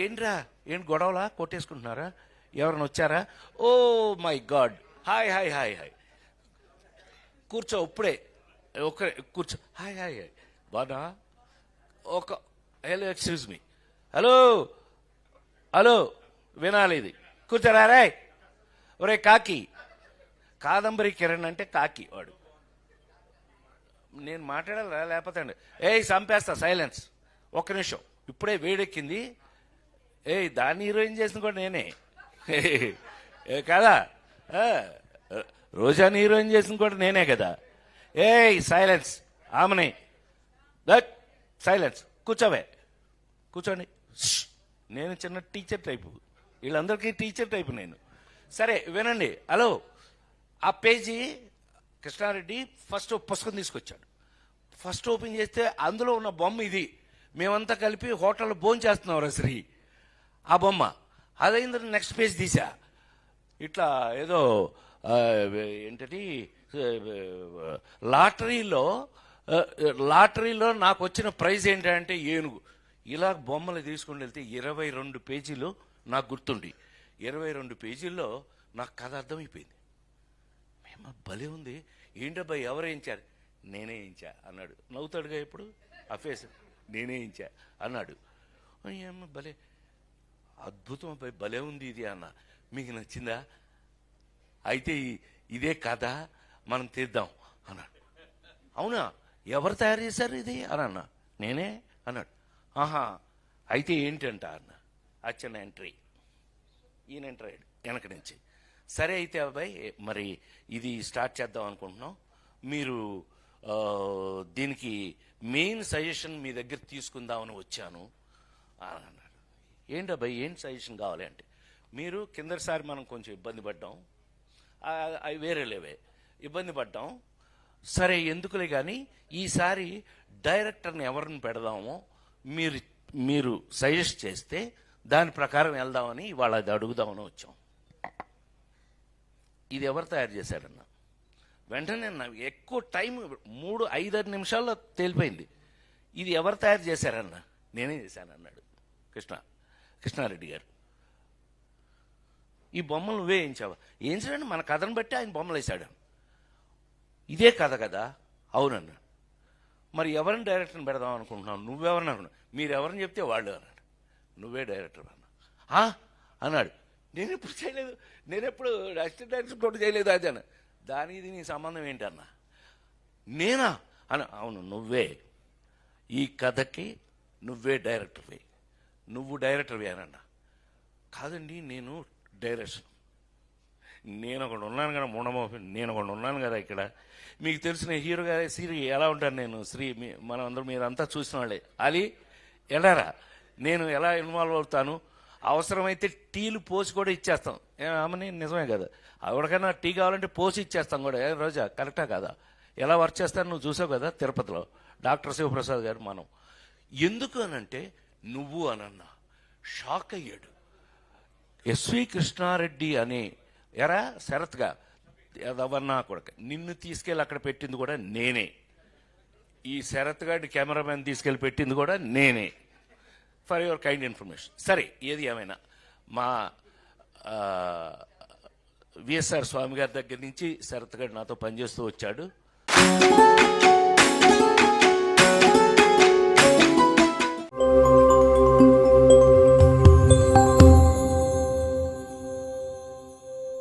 ఏంట్రా ఏంటి గొడవలా కొట్టేసుకుంటున్నారా? ఎవరైనా వచ్చారా? Oh my God, hi hi hi hi, కూర్చో ఇప్పుడే, ఒక కూర్చో, హాయ్ హాయ్ హాయ్, బాగా ఒక hello excuse me, hello hello, వినాలి ఇది, కూర్చోరా రే. ఒరే కాకి, కాదంబరి కిరణ్ అంటే కాకి వాడు. నేను మాట్లాడాలా లేకపోతే అండి చంపేస్తా, సైలెన్స్ ఒక్క నిమిషం, ఇప్పుడే వేడెక్కింది. దాన్ని హీరోయిన్ చేసిన కూడా నేనే కదా, రోజాని హీరోయిన్ చేసిన కూడా నేనే కదా. సైలెన్స్, ఆమెని దట్ సైలెన్స్, కూర్చోవే, కూర్చోండి. నేను చిన్న టీచర్ టైపు, వీళ్ళందరికీ టీచర్ టైపు నేను. సరే వినండి. హలో, ఆ పేజీ కృష్ణారెడ్డి ఫస్ట్ పుస్తకం తీసుకొచ్చాడు. ఫస్ట్ ఓపెన్ చేస్తే అందులో ఉన్న బొమ్మ ఇది. మేమంతా కలిపి హోటల్లో భోజనం చేస్తున్నాం శ్రీ, ఆ బొమ్మ. అదైన తర్వాత నెక్స్ట్ పేజ్ తీసా, ఇట్లా ఏదో ఏంటది లాటరీలో నాకు వచ్చిన ప్రైజ్ ఏంటంటే ఏనుగు. ఇలా బొమ్మలు తీసుకుని వెళ్తే 22 పేజీలు నాకు గుర్తుండి, 22 పేజీల్లో నాకు కథ అర్థమైపోయింది. మేము భలే ఉంది, ఏంటబ్బాయి ఎవరు వేయించారు? నేనే వేయించా అన్నాడు. నవ్వుతాడుగా ఇప్పుడు ఆ ఫేస్, నేనే వేయించా అన్నాడు. ఏమో భలే అద్భుతం అబ్బాయి, భలే ఉంది ఇది అన్న. మీకు నచ్చిందా? అయితే ఇదే కథ మనం తీద్దాం అన్నాడు. అవునా, ఎవరు తయారు చేశారు ఇది అని అన్నా. నేనే అన్నాడు. ఆహా, అయితే ఏంటంట అన్న. అచ్చన ఎంట్రీ, ఈయన ఎంట్రీ అయ్యాడు వెనక నుంచి. సరే అయితే అబ్బాయి మరి ఇది స్టార్ట్ చేద్దాం అనుకుంటున్నాం, మీరు దీనికి మెయిన్ సజెషన్ మీ దగ్గర తీసుకుందామని వచ్చాను అని అన్నాడు. ఏంటి అబ్బాయి ఏం సజెషన్ కావాలి అంటే, మీరు కిందసారి మనం కొంచెం ఇబ్బంది పడ్డాం, అవి వేరే లేవే ఇబ్బంది పడ్డాం, సరే ఎందుకులే కానీ ఈసారి డైరెక్టర్ని ఎవరిని పెడదామో మీరు సజెస్ట్ చేస్తే దాని ప్రకారం వెళ్దామని ఇవాళ అది అడుగుదామని వచ్చాం. ఇది ఎవరు తయారు చేశారన్న? వెంటనే ఎక్కువ టైం 3-5 నిమిషాల్లో తేలిపోయింది. ఇది ఎవరు తయారు చేశారన్న? నేనే చేశాను అన్నాడు కృష్ణారెడ్డి గారు. ఈ బొమ్మలు నువ్వే వేయించావా? వేయించడండి, మన కథను బట్టి ఆయన బొమ్మలు వేశాడు. ఇదే కథ కదా? అవునన్నా. మరి ఎవరిని డైరెక్టర్ని పెడదాం అనుకుంటున్నావు? నువ్వెవరిని అనుకున్నావు? మీరు ఎవరిని చెప్తే వాళ్ళు అన్నాడు. నువ్వే డైరెక్టర్ అన్నా అన్నాడు. నేను ఎప్పుడు చేయలేదు, నేను ఎప్పుడు అసిస్టెంట్ డైరెక్టర్ కూడా చేయలేదు అది అన్న. దానికి నీ సంబంధం ఏంటన్నా? నేనా అన్న. అవును నువ్వే, ఈ కథకి నువ్వే డైరెక్టర్వి, నువ్వు డైరెక్టర్వి అనన్నా. కాదండి నేను డైరెక్షన్, నేను ఒకడు ఉన్నాను కదా ముండమోహన్, నేను ఒకడు ఉన్నాను కదా ఇక్కడ, మీకు తెలిసిన హీరో గారి శ్రీ ఎలా ఉంటాను నేను, శ్రీ మనం అందరూ మీరంతా చూసిన వాళ్ళే, అది ఎలారా నేను ఎలా ఇన్వాల్వ్ అవుతాను, అవసరమైతే టీలు పోసి కూడా ఇచ్చేస్తాం. ఆమెని నిజమే కదా, ఎవరికైనా టీ కావాలంటే పోసి ఇచ్చేస్తాం కూడా. రోజా కరెక్టా కదా? ఎలా వర్క్ చేస్తాను నువ్వు చూసావు కదా తిరుపతిలో డాక్టర్ శివప్రసాద్ గారు. మనం ఎందుకు అనంటే నువ్వు అనన్నా. షాక్ అయ్యాడు. ఎస్వి కృష్ణారెడ్డి అని ఎరా శరత్గా ఎవరన్నా కూడా నిన్ను తీసుకెళ్ళి అక్కడ పెట్టింది కూడా నేనే, ఈ శరత్ గారి కెమెరామెన్ తీసుకెళ్ళి పెట్టింది కూడా నేనే. For your kind information. సరే ఏది ఏమైనా మా విఎస్ఆర్ స్వామి గారి దగ్గర నుంచి శరత్ గారు నాతో పనిచేస్తూ వచ్చాడు.